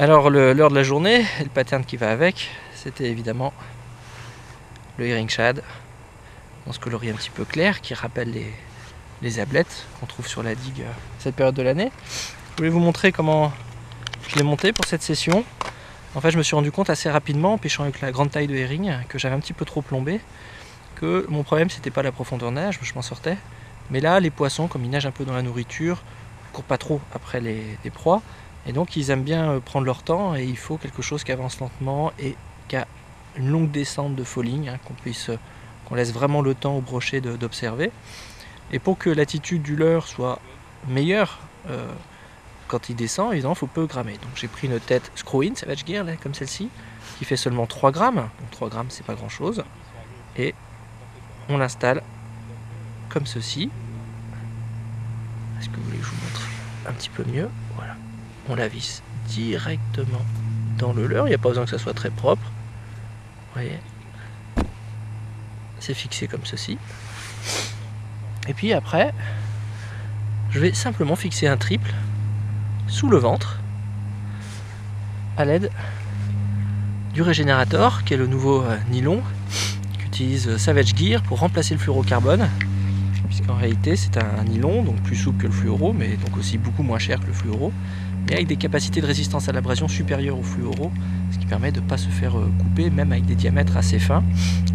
Alors l'heure de la journée et le pattern qui va avec, c'était évidemment le herring shad dans ce coloris un petit peu clair qui rappelle les ablettes qu'on trouve sur la digue cette période de l'année. Je voulais vous montrer comment je l'ai monté pour cette session. En fait, je me suis rendu compte assez rapidement en pêchant avec la grande taille de herring que j'avais un petit peu trop plombé, que mon problème c'était pas la profondeur nage, je m'en sortais, mais là les poissons, comme ils nagent un peu dans la nourriture, ne courent pas trop après les proies, et donc ils aiment bien prendre leur temps, et il faut quelque chose qui avance lentement et qui a une longue descente de falling, hein, qu'on laisse vraiment le temps au brochet d'observer. Et pour que l'attitude du leurre soit meilleure quand il descend, évidemment il faut peu grammer. Donc j'ai pris une tête screw-in Savage Gear là, comme celle-ci, qui fait seulement 3 grammes, donc 3 grammes c'est pas grand chose, et on l'installe comme ceci. Est-ce que vous voulez que je vous montre un petit peu mieux? Voilà, on la visse directement dans le leurre, il n'y a pas besoin que ça soit très propre. Vous voyez, c'est fixé comme ceci. Et puis après, je vais simplement fixer un triple sous le ventre à l'aide du régénérateur, qui est le nouveau nylon qu'utilise Savage Gear pour remplacer le fluorocarbone, puisqu'en réalité c'est un nylon, donc plus souple que le fluoro, mais donc aussi beaucoup moins cher que le fluoro, et avec des capacités de résistance à l'abrasion supérieures au fluoro, ce qui permet de ne pas se faire couper, même avec des diamètres assez fins.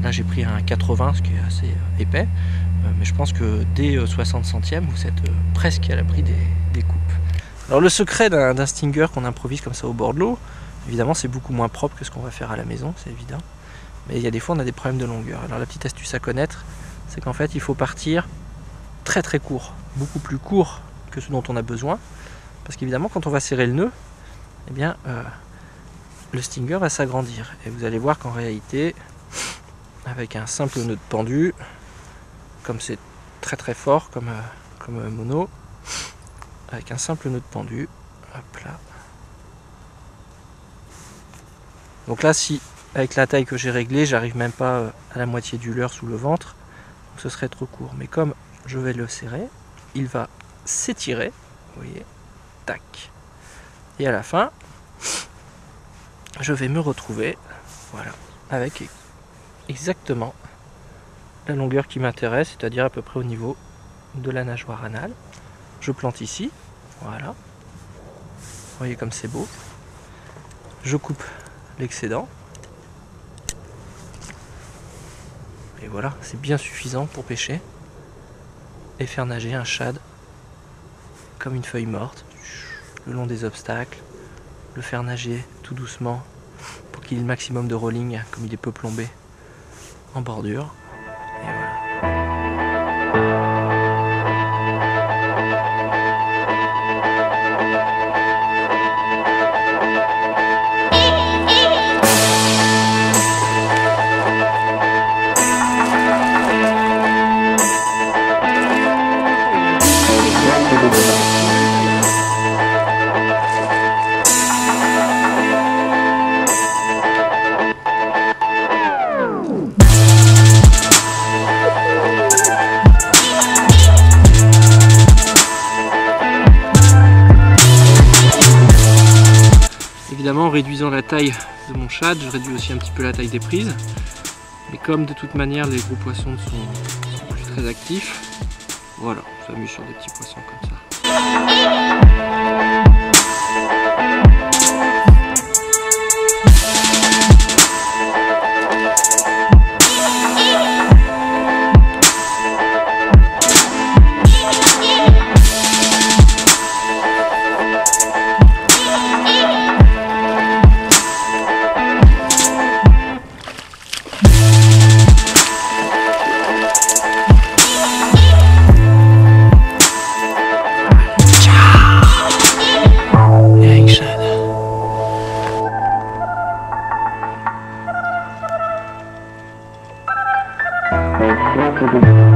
Là j'ai pris un 80, ce qui est assez épais, mais je pense que dès 60 centièmes, vous êtes presque à l'abri des coupes. Alors le secret d'un stinger qu'on improvise comme ça au bord de l'eau, évidemment c'est beaucoup moins propre que ce qu'on va faire à la maison, c'est évident, mais il y a des fois on a des problèmes de longueur. Alors la petite astuce à connaître, c'est qu'en fait il faut partir très très court, beaucoup plus court que ce dont on a besoin, parce qu'évidemment quand on va serrer le nœud, eh bien le stinger va s'agrandir, et vous allez voir qu'en réalité avec un simple nœud de pendu, comme c'est très très fort comme mono, avec un simple nœud de pendu, hop là. Donc là, si avec la taille que j'ai réglée, j'arrive même pas à la moitié du leurre sous le ventre, donc ce serait trop court. Mais comme je vais le serrer, il va s'étirer, vous voyez, tac. Et à la fin, je vais me retrouver, voilà, avec exactement la longueur qui m'intéresse, c'est-à-dire à peu près au niveau de la nageoire anale. Je plante ici, voilà. Vous voyez comme c'est beau. Je coupe l'excédent. Et voilà, c'est bien suffisant pour pêcher et faire nager un shad comme une feuille morte, le long des obstacles, le faire nager tout doucement pour qu'il ait le maximum de rolling, comme il est peu plombé en bordure. Et voilà. Évidemment, en réduisant la taille de mon shad, je réduis aussi un petit peu la taille des prises. Mais comme de toute manière les gros poissons sont plus très actifs, voilà, on s'amuse sur des petits poissons comme ça. Thank you.